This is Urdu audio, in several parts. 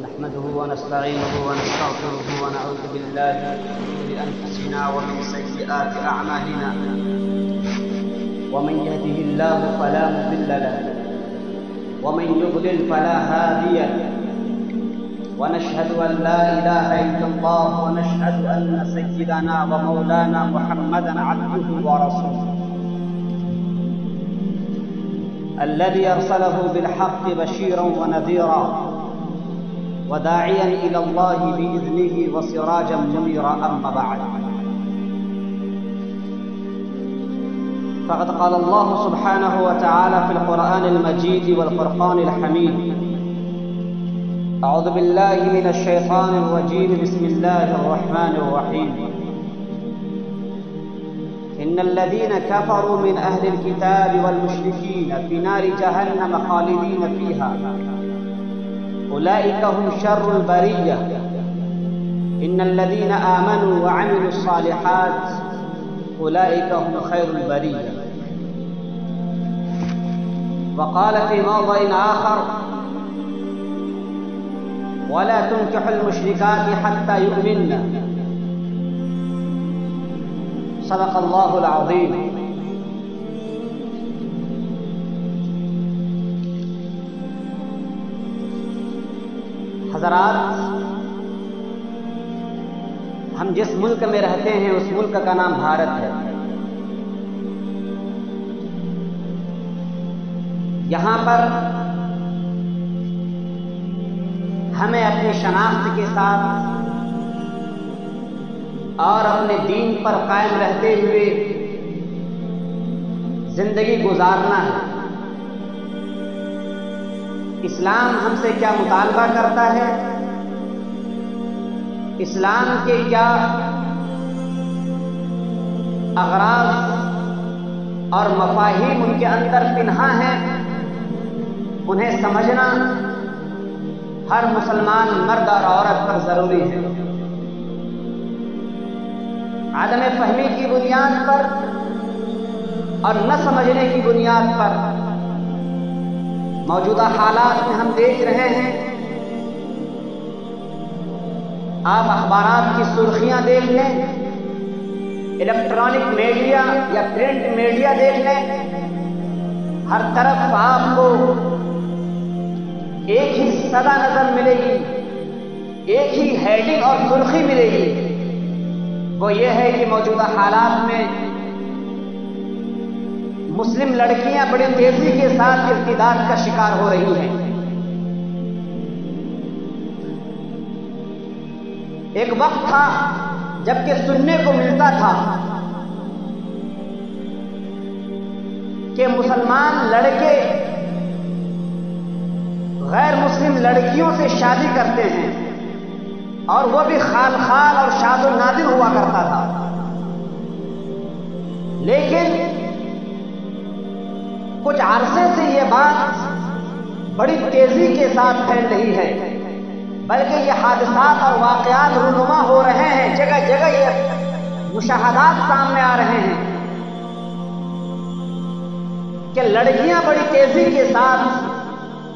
نحمده ونستعينه ونستغفره ونعوذ بالله من شرور أنفسنا ومن سيئات أعمالنا ومن يهده الله فلا مضل له ومن يضلل فلا هادي له ونشهد أن لا إله إلا الله ونشهد أن سيدنا ومولانا محمدا عبده ورسوله الذي أرسله بالحق بشيرا ونذيرا وداعيا إلى الله بإذنه وسراجا منيرا أما بعد فقد قال الله سبحانه وتعالى في القرآن المجيد والفرقان الحميد أعوذ بالله من الشيطان الرجيم بسم الله الرحمن الرحيم إن الذين كفروا من أهل الكتاب والمشركين في نار جهنم خالدين فيها أولئك هم شر البرية إن الذين آمنوا وعملوا الصالحات أولئك هم خير البرية وقال في موضع آخر ولا تنكحوا المشركات حتى يؤمنن صدق اللہ العظیم. حضرات، ہم جس ملک میں رہتے ہیں اس ملک کا نام بھارت ہے. یہاں پر ہمیں اپنی شناخت کے ساتھ اور اپنے دین پر قائم رہتے ہوئے زندگی گزارنا ہے. اسلام ہم سے کیا مطالبہ کرتا ہے، اسلام کے کیا اغراض اور مفاہیم ان کے اندر پنہاں ہیں، انہیں سمجھنا ہر مسلمان مرد اور عورت پر ضروری ہے. عدم فہمی کی بنیاد پر اور نہ سمجھنے کی بنیاد پر موجودہ حالات میں ہم دیکھ رہے ہیں. آپ اخبارات کی سرخیاں دیکھ لیں، الیکٹرانک میڈیا یا پرنٹ میڈیا دیکھ لیں، ہر طرف آپ کو ایک ہی صدا نظر ملے گی، ایک ہی ہیڈنگ اور سرخی ملے گی. وہ یہ ہے کہ موجودہ حالات میں مسلم لڑکیاں بڑی تیزی کے ساتھ ارتداد کا شکار ہو رہی ہیں. ایک وقت تھا جب کہ سننے کو ملتا تھا کہ مسلمان لڑکے غیر مسلم لڑکیوں سے شادی کرتے ہیں اور وہ بھی خال خال اور شاد و نادر ہوا کرتا تھا. لیکن کچھ عرصے سے یہ بات بڑی تیزی کے ساتھ پھیل رہی ہے، بلکہ یہ حادثات اور واقعات رونما ہو رہے ہیں، جگہ جگہ یہ مشاہدات سامنے آ رہے ہیں کہ لڑکیاں بڑی تیزی کے ساتھ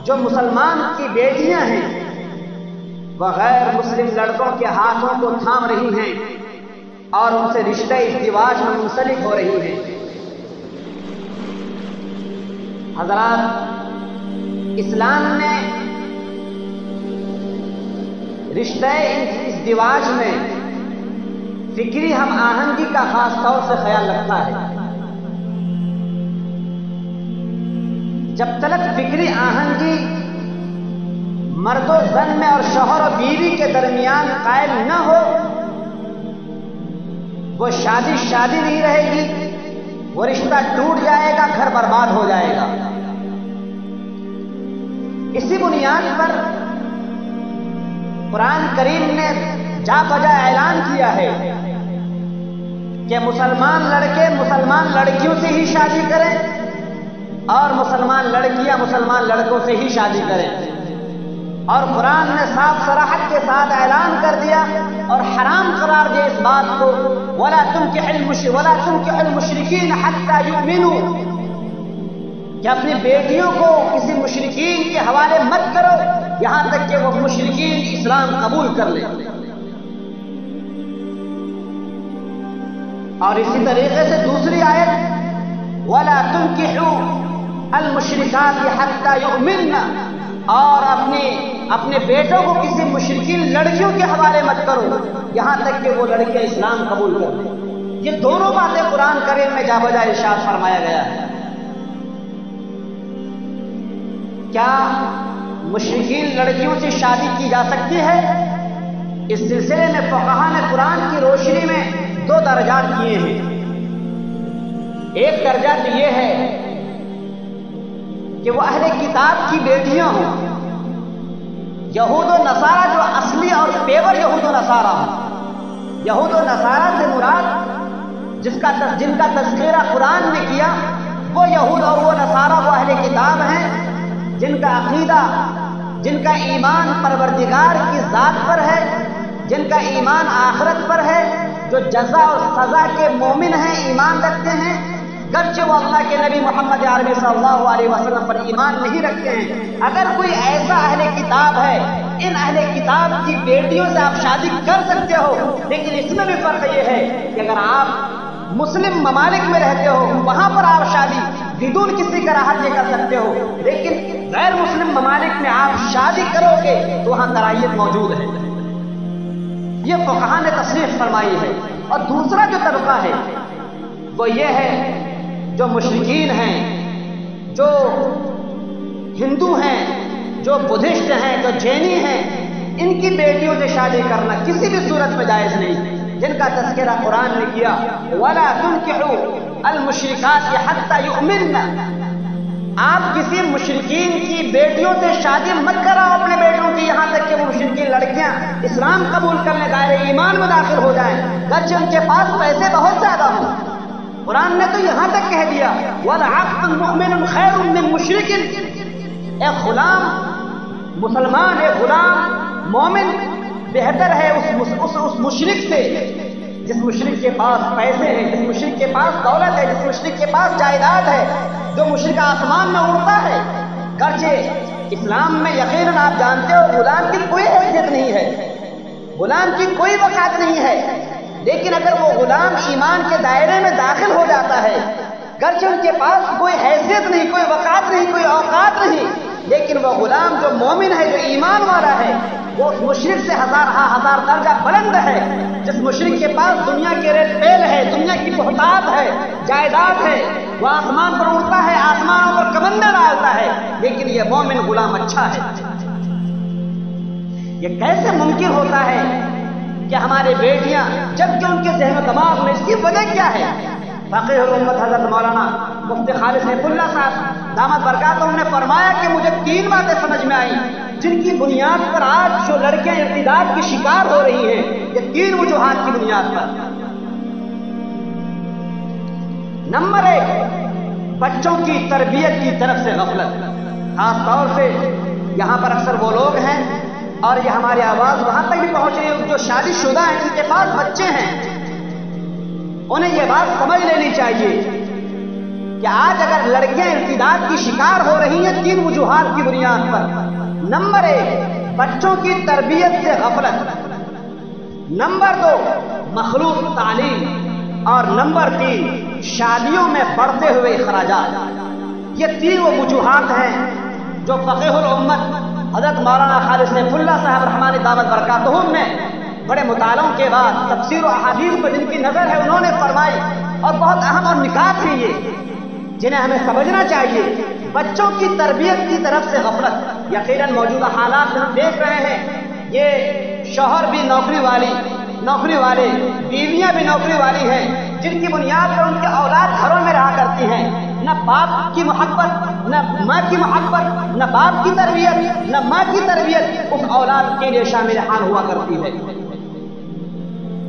جو مسلمان کی بیٹیاں ہیں وہ غیر مسلم لڑکوں کے ہاتھوں کو تھام رہی ہیں اور ان سے رشتہ ازدواج میں منسلک ہو رہی ہیں. حضرات، اسلام نے رشتہ ازدواج میں فکری ہم آہنگی کا خاص طور سے خیال رکھا ہے. جب تک فکری آہنگی مرد و زن میں اور شوہر و بیوی کے درمیان قائم نہ ہو، وہ شادی نہیں رہے گی، وہ رشتہ ٹوٹ جائے گا، گھر برباد ہو جائے گا. اسی بنیاد پر قرآن کریم نے جا بجا اعلان کیا ہے کہ مسلمان لڑکے مسلمان لڑکیوں سے ہی شادی کریں اور مسلمان لڑکیاں مسلمان لڑکوں سے ہی شادی کریں. اور قرآن نے صاف صراحت کے ساتھ اعلان کر دیا اور حرام قرار دیا اس بات کو وَلَا تُنكِحُوا الْمُشْرِكِينَ حَتَّى يُؤْمِنُوا، کہ اپنی بیٹیوں کو کسی مشرکین کے حوالے مت کرو یہاں تک کہ وہ مشرکین اسلام قبول کر لیں۔ اور اسی طریقے سے دوسری آیت وَلَا تُنْكِحُوا الْمُشْرِكَاتِ حَتَّى يُؤْمِنَّ، اور اپنے بیٹوں کو کسی مشرکین لڑکیوں کے حوالے مت کرو یہاں تک کہ وہ لڑکیاں اسلام قبول کر لیں۔ یہ دونوں باتیں قرآن کریم میں جا بجا ارشاد فرمایا گیا ہے۔ کیا مشرکین لڑکیوں سے شادی کی جا سکتی ہے؟ اس سلسلے میں فقہاء نے قرآن کی روشنی میں دو درجات کیے ہیں۔ ایک درجہ تو یہ ہے کہ وہ اہل کتاب کی بیٹیاں ہوں، یہود و نصارہ جو اصلی اور پیور یہود و نصارہ ہوں۔ یہود و نصارہ سے مراد جن کا تذکرہ قرآن نے کیا وہ یہود اور وہ نصارہ وہ اہل کتاب ہیں جن کا عقیدہ، جن کا ایمان پروردگار کی ذات پر ہے، جن کا ایمان آخرت پر ہے، جو جزا اور سزا کے مومن ہیں، ایمان رکھتے ہیں، گرچہ وہ اللہ کے نبی محمد عربی صلی اللہ علیہ وسلم پر ایمان نہیں رکھتے ہیں۔ اگر کوئی ایسا اہل کتاب ہے، ان اہل کتاب کی بیٹیوں سے آپ شادی کر سکتے ہو، لیکن اس میں بھی فرق یہ ہے کہ اگر آپ مسلم ممالک میں رہتے ہو وہاں پر آپ شادی بدون کسی کراہت یہ کر سکتے ہو، لیکن غیر مسلم ممالک میں آپ شادی کرو گے تو وہاں کرائیت موجود ہے۔ یہ فقہاء نے تصریح فرمائی ہے۔ اور دوسرا جو طبقہ ہے وہ یہ ہے جو مشرکین ہیں، جو ہندو ہیں، جو بدھسٹ ہیں، جو جینی ہیں، ان کی بیٹیوں سے شادی کرنا کسی بھی صورت میں جائز نہیں، جن کا تذکرہ قرآن نے کیا وَلَا تُنْكِحُوا الْمُشْرِكَاتِ حَتَّى يُؤْمِنَّ۔ آپ کسی مشرکین کی بیٹیوں سے شادی مت کراؤ اپنے بیٹوں کی یہاں تک کہ وہ مشرکین لڑکیاں اسلام قبول کرنے دائرے ایمان میں داخل ہو جائیں، گرچہ ان کے پاس پیسے بہت زیادہ ہوں۔ قرآن نے تو یہاں تک کہہ دیا وَلَعَبْدٌ مُؤْمِنٌ خَيْرٌ مِّن مُشْرِكٍ، ایک غلام مسلمان، ایک غلام مومن بہتر ہے اس مشرک سے جس مشرک کے پاس پیسے ہیں، جس مشرک کے پاس دولت ہے، جس مشرک کے پاس جائیداد ہے، جو مشرک آسمان میں اڑتا ہے۔ گرچہ اسلام میں یقیناً آپ جانتے ہو غلام کی کوئی حیثیت نہیں ہے، غلام کی کوئی وقعت نہیں ہے، لیکن اگر وہ غلام ایمان کے دائرے میں داخل ہو جاتا ہے، گرچہ ان کے پاس کوئی حیثیت نہیں، کوئی وقعت نہیں، کوئی اوقات نہیں، لیکن وہ غلام جو مومن ہے، جو ایمان والا ہے، وہ اس مشرک سے ہزار درجہ بلند ہے۔ جس مشرک کے پاس دنیا کے ریل پیل ہے، دنیا کی بہتات ہے، جائیداد ہے، وہ آسمان پر اڑتا ہے، آسمانوں پر کمندیں ڈالتا ہے، لیکن یہ مومن غلام اچھا ہے۔ یہ کیسے ممکن ہوتا ہے کہ ہماری بیٹیاں جبکہ ان کے ذہن و دماغ میں اس کی وجہ کیا ہے؟ فقیہ الامت حضرت مولانا مفتی خالص سیف اللہ صاحب دامت برکاتہم نے فرمایا کہ مجھے 3 باتیں سمجھ میں آئیں جن کی بنیاد پر آج جو لڑکیاں ارتداد کی شکار ہو رہی ہیں، یہ 3 وجوہات کی بنیاد پر۔ نمبر 1، بچوں کی تربیت کی طرف سے غفلت، خاص طور سے یہاں پر اکثر وہ لوگ ہیں اور یہ ہماری آواز وہاں تک بھی پہنچ رہی ہے جو شادی شدہ ہیں، جن کے پاس بچے ہیں، انہیں یہ بات سمجھ لینی چاہیے کہ آج اگر لڑکیاں ارتداد کی شکار ہو رہی ہیں 3 وجوہات کی بنیاد پر۔ نمبر 1، بچوں کی تربیت سے غفلت، نمبر 2، مخلوط تعلیم، اور نمبر 3، شادیوں میں بڑھتے ہوئے اخراجات۔ یہ 3 وہ وجوہات ہیں جو فقیہ الامت حضرت مولانا خالص سیف اللہ صاحب رحمانی دامت برکاتہم نے بڑے مطالعوں کے بعد تفسیر و احادیث پر جن کی نظر ہے انہوں نے فرمائی، اور بہت اہم اور نکات ہیں یہ جنہیں ہمیں سمجھنا چاہیے۔ بچوں کی تربیت کی طرف سے غفلت، یقیناً موجودہ حالات میں ہم دیکھ رہے ہیں یہ شوہر بھی نوکری والے، بیویاں بھی نوکری والی ہیں، جن کی بنیاد پر ان کے اولاد گھروں میں رہا کرتی ہیں، نہ باپ کی محبت، نہ ماں کی محبت، نہ باپ کی تربیت، نہ ماں کی تربیت اس اولاد کے لیے شامل حال ہوا کرتی ہے۔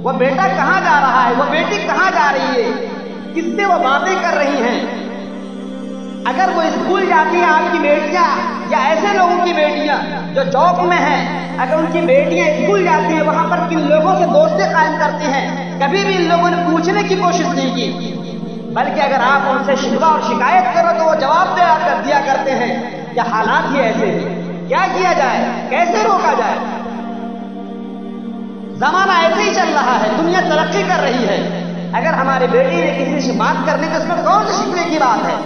وہ بیٹا کہاں جا رہا ہے، وہ بیٹی کہاں جا رہی ہے، کس سے وہ باتیں کر رہی ہیں۔ اگر وہ اسکول جاتی ہیں آپ کی بیٹیاں یا ایسے لوگوں کی بیٹیاں جو جاب میں ہیں، اگر ان کی بیٹیاں اسکول جاتی ہیں وہاں پر کن لوگوں سے دوستی قائم کرتی ہیں، کبھی بھی ان لوگوں نے پوچھنے کی کوشش نہیں کی، بلکہ اگر آپ ان سے شکوہ اور شکایت کرو تو وہ جواب دیا کرتے ہیں کہ حالات ہی ایسے ہیں، کیا کیا جائے، کیسے روکا جائے۔ دنیا ترقی کر رہی ہے، اگر ہماری بیٹی نے کسی سے بات کرنی تو اس میں کون سی شکوے کی بات ہے؟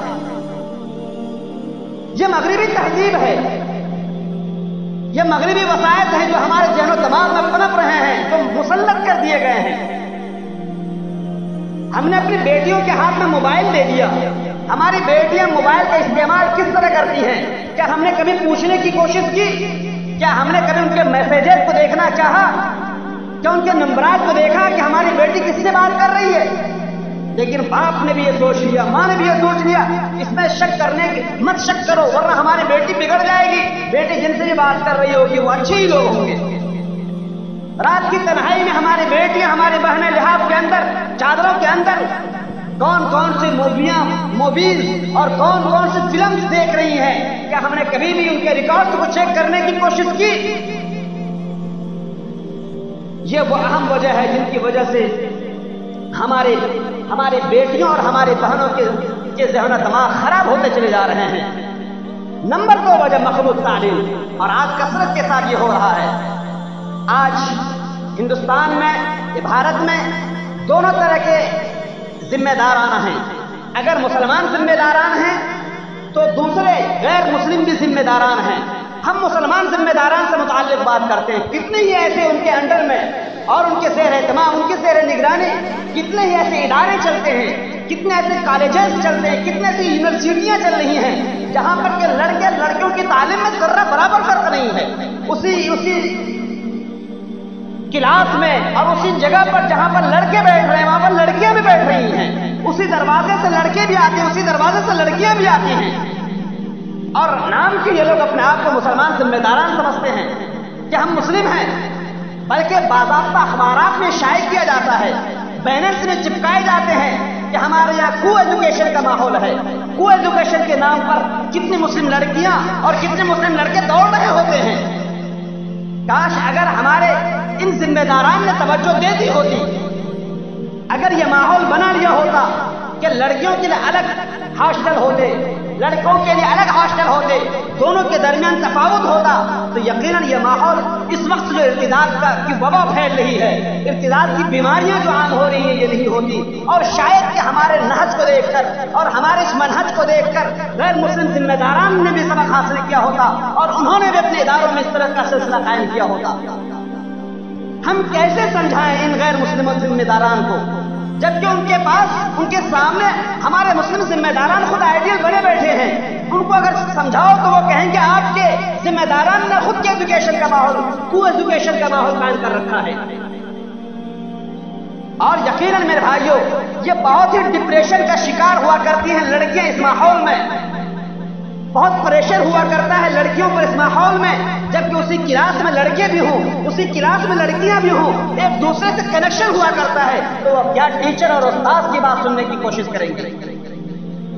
یہ مغربی تہذیب ہے، یہ مغربی وسائل ہیں جو ہمارے ذہن و دماغ میں پنپ رہے ہیں، جو مسلط کر دیے گئے ہیں۔ ہم نے اپنی بیٹیوں کے ہاتھ میں موبائل دے دیا، ہماری بیٹیاں موبائل کا استعمال کس طرح کرتی ہیں؟ کیا ہم نے کبھی پوچھنے کی کوشش کی؟ کیا ہم نے کبھی ان کے میسیجز کو دیکھنا چاہا؟ کیا ان کے نمبرات کو دیکھا کہ ہماری بیٹی کس سے بات کر رہی ہے؟ لیکن باپ نے بھی یہ سوچ لیا، ماں نے بھی یہ سوچ لیا، اس میں شک کرنے کی مت شک کرو ورنہ ہماری بیٹی بگڑ جائے گی، بیٹی جن سے بھی بات کر رہی ہوگی وہ اچھے ہی لوگ ہوں گے۔ رات کی تنہائی میں ہماری بیٹیاں، ہماری بہنیں لحاف کے اندر، چادروں کے اندر کون کون سی موویاں، موویز اور کون کون سی فلمز دیکھ رہی ہیں؟ کیا ہم نے کبھی بھی ان کے ریکارڈ کو چیک کرنے کی کوشش کی؟ یہ وہ اہم وجہ ہے جن کی وجہ سے ہمارے بیٹیوں اور ہماری بہنوں کے ذہن و دماغ خراب ہوتے چلے جا رہے ہیں۔ نمبر 2 وجہ مخلوط تعلیم، اور آج کثرت کے ساتھ یہ ہو رہا ہے۔ آج ہندوستان میں، بھارت میں دونوں طرح کے ذمہ داران ہیں۔ اگر مسلمان ذمہ داران ہیں تو دوسرے غیر مسلم بھی ذمہ داران ہیں۔ ہم مسلمان ذمہ داران سے متعلق بات کرتے ہیں، کتنے ہی ایسے ان کے انڈر میں اور ان کے زیر اہتمام، ان کے زیر نگرانی کتنے ہی ایسے ادارے چلتے ہیں، کتنے ایسے کالجز چلتے ہیں، کتنے ایسی یونیورسٹیاں چل رہی ہیں جہاں پر کہ لڑکے لڑکیوں کی تعلیم میں ذرہ برابر فرق نہیں ہے۔ اسی کلاس میں اور اسی جگہ پر جہاں پر لڑکے بیٹھ رہے ہیں وہاں پر لڑکیاں بھی بیٹھ رہی ہیں، اسی دروازے سے لڑکے بھی آتے ہیں، اسی دروازے سے لڑکیاں بھی آتی ہیں، اور نام کے یہ لوگ اپنے آپ کو مسلمان ذمہ داران سمجھتے ہیں کہ ہم مسلم ہیں، بلکہ باضابطہ اخبارات میں شائع کیا جاتا ہے، بینرز میں چپکائے جاتے ہیں کہ ہمارے یہاں کو ایجوکیشن کا ماحول ہے۔ کو ایجوکیشن کے نام پر کتنی مسلم لڑکیاں اور کتنے مسلم لڑکے دوڑ رہے ہوتے ہیں۔ کاش اگر ہمارے ان ذمہ داران نے توجہ دے دی ہوتی، اگر یہ ماحول بنا لیا ہوتا کہ لڑکیوں کے لیے الگ ہاسٹل ہوتے، لڑکوں کے لیے الگ ہاسٹل ہوتے، دونوں کے درمیان تفاوت ہوتا، تو یقیناً یہ ماحول اس وقت جو ارتداد کی وبا پھیل رہی ہے، ارتداد کی بیماریاں جو عام ہو رہی ہیں، یہ نہیں ہوتی۔ اور شاید کہ ہمارے نہج کو دیکھ کر اور ہمارے اس منہج کو دیکھ کر غیر مسلم ذمہ داران نے بھی سبق حاصل کیا ہوتا اور انہوں نے بھی اپنے اداروں میں اس طرح کا سلسلہ قائم کیا ہوتا۔ ہم کیسے سمجھائیں ان غیر مسلم ذمہ داران کو، جبکہ ان کے پاس، ان کے سامنے ہمارے مسلم ذمہ داران خود آئیڈیل بنے بیٹھے ہیں۔ ان کو اگر سمجھاؤ تو وہ کہیں گے آپ کے ذمہ داران نے خود کے ایجوکیشن کا ماحول، کو ایجوکیشن کا ماحول قائم کر رکھا ہے۔ اور یقیناً میرے بھائیوں، یہ بہت ہی ڈپریشن کا شکار ہوا کرتی ہیں لڑکیاں اس ماحول میں، بہت پریشر ہوا کرتا ہے لڑکیوں پر اس ماحول میں، جبکہ اسی کلاس میں لڑکے بھی ہوں، اسی کلاس میں لڑکیاں بھی ہوں، ایک دوسرے سے کنیکشن ہوا کرتا ہے، تو وہ کیا ٹیچر اور استاد کی بات سننے کی کوشش کریں گے؟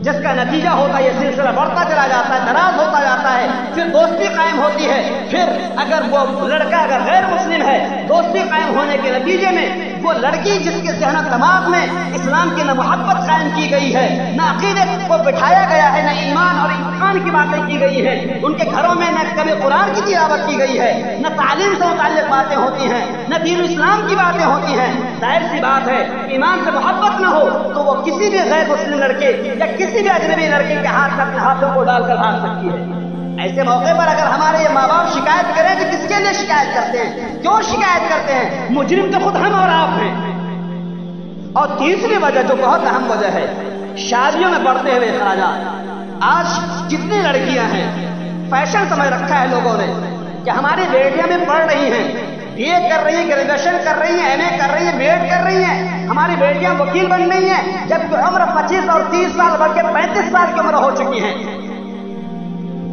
جس کا نتیجہ ہوتا ہے یہ سلسلہ بڑھتا چلا جاتا ہے، دراز ہوتا جاتا ہے، پھر دوستی قائم ہوتی ہے، پھر اگر وہ لڑکا اگر غیر مسلم ہے، دوستی قائم ہونے کے نتیجے میں وہ لڑکی جس کے ذہن و دماغ میں اسلام کی نہ محبت قائم کی گئی ہے، نہ عقیدے کو بٹھایا گیا ہے، نہ ایمان اور امتحان کی باتیں کی گئی ہیں، ان کے گھروں میں نہ کبھی قرآن کی تلاوت کی گئی ہے، نہ تعلیم سے متعلق باتیں ہوتی ہیں، نہ دین اسلام کی باتیں ہوتی ہیں، ظاہر سی بات ہے ایمان سے محبت نہ ہو تو وہ کسی بھی غیر مسلم لڑکے یا کسی بھی اجنبی لڑکے کے ہاتھ میں اپنے ہاتھوں کو ڈال کر بھاگ سکتی ہے۔ ایسے موقع پر اگر ہمارے یہ ماں باپ شکایت کریں تو کس کے لیے شکایت کرتے ہیں؟ کیوں شکایت کرتے ہیں؟ مجرم تو خود ہم اور آپ ہیں۔ اور تیسری وجہ جو بہت اہم وجہ ہے، شادیوں میں بڑھتے ہوئے اخراجات۔ آج جتنی لڑکیاں ہیں، فیشن سمجھ رکھا ہے لوگوں نے کہ ہماری بیٹیاں بھی پڑھ رہی ہیں، بی اے کر رہی ہیں، گریجویشن کر رہی ہیں، ایم اے کر رہی ہیں، بی ایڈ کر رہی ہیں، ہماری بیٹیاں وکیل بن رہی ہیں، جبکہ عمر 25 اور 30 سال بلکہ 35 سال کی عمر ہو چکی ہیں۔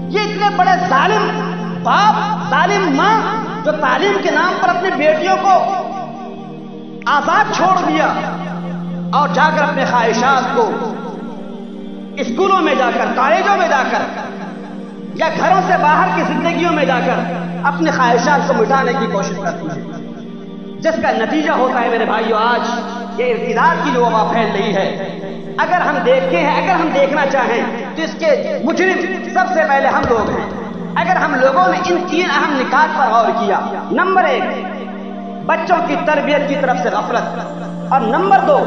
یہ اتنے بڑے ظالم باپ، ظالم ماں جو تعلیم کے نام پر اپنی بیٹیوں کو آزاد چھوڑ دیا اور جا کر اپنے خواہشات کو اسکولوں میں جا کر، کالجوں میں جا کر یا گھروں سے باہر کی زندگیوں میں جا کر اپنے خواہشات کو مٹانے کی کوشش کرتی ہے، جس کا نتیجہ ہوتا ہے میرے بھائیوں آج یہ ارتداد کی جو وبا پھیل رہی ہے۔ اگر ہم دیکھتے ہیں، اگر ہم دیکھنا چاہیں تو اس کے مجرم سب سے پہلے ہم لوگ ہیں۔ اگر ہم لوگوں نے ان 3 اہم نکات پر غور کیا، نمبر 1 بچوں کی تربیت کی طرف سے غفلت، اور نمبر 2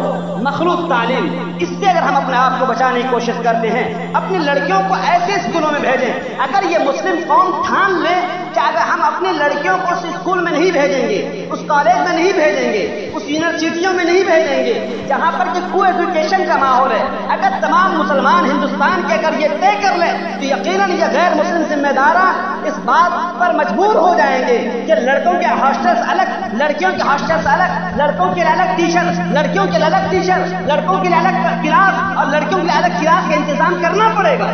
مخلوط تعلیم۔ اس سے اگر ہم اپنے آپ کو بچانے کی کوشش کرتے ہیں، اپنی لڑکیوں کو ایسے اسکولوں میں بھیجیں۔ اگر یہ مسلم قوم ٹھان لے کہ اگر ہم اپنی لڑکیوں کو اس اسکول میں نہیں بھیجیں گے، اس کالج میں نہیں بھیجیں گے، اس یونیورسٹیوں میں نہیں بھیجیں گے جہاں پر کہ کو ایجوکیشن کا ماحول ہے، اگر تمام مسلمان ہندوستان کے اگر یہ طے کر لیں تو یقیناً یہ غیر مسلم ذمہ داران اس بات پر مجبور ہو جائیں گے کہ لڑکوں کے ہاسٹلس الگ، لڑکیوں کے ہاسٹلس الگ، لڑکوں کے لیے الگ ٹیچر، لڑکیوں کے لیے الگ ٹیچر، لڑکوں کے لیے الگ کلاس اور لڑکیوں کے لیے الگ کلاس کا انتظام کرنا پڑے گا۔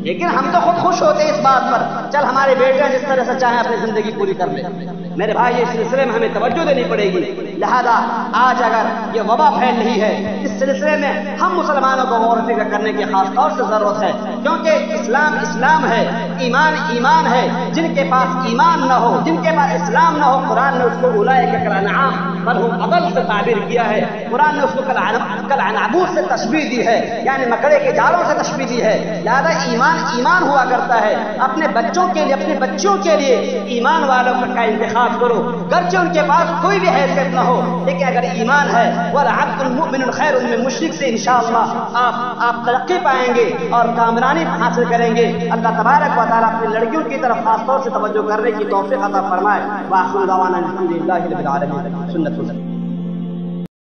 لیکن ہم تو خود خوش ہوتے ہیں اس بات پر، چل ہمارے بیٹے جس طرح سے چاہیں اپنی زندگی پوری کر لیں۔ میرے بھائی اس سلسلے میں ہمیں توجہ دینی پڑے گی، لہذا آج اگر یہ وبا پھیل رہی ہے اس سلسلے میں ہم مسلمانوں کو غور و فکر کرنے کی خاص طور سے ضرورت ہے، کیونکہ اسلام اسلام ہے، ایمان ایمان ہے۔ جن کے پاس ایمان نہ ہو، جن کے پاس اسلام نہ ہو، قرآن نے اس کو اولئک کالانعام بل هم اضل سے تعبیر کیا ہے۔ قرآن نے اس کو کالعنکبوت سے تشبیہ دی ہے، یعنی مکڑے کے جالوں سے تشبیہ دی ہے۔ لہذا ایمان ہوا کرتا ہے، اپنے بچوں کے لیے، اپنے بچوں کے لیے ایمان والوں کا انتخاب کرو، گرچہ ان کے پاس کوئی بھی حیثیت نہ ہو، لیکن اگر ایمان ہے وَلَعَبْدٌ مُؤْمِنٌ خَيْرٌ مِّن مُشْرِک سے انشاءاللہ آپ ترقی پائیں گے اور کامرانی حاصل کریں گے۔ اللہ تبارک و تعالیٰ اپنی لڑکیوں کی طرف خاص طور سے توجہ کرنے کی توفیق عطا فرمائے۔ وآخر دعوانا الحمد للہ رب العالمین۔ سنت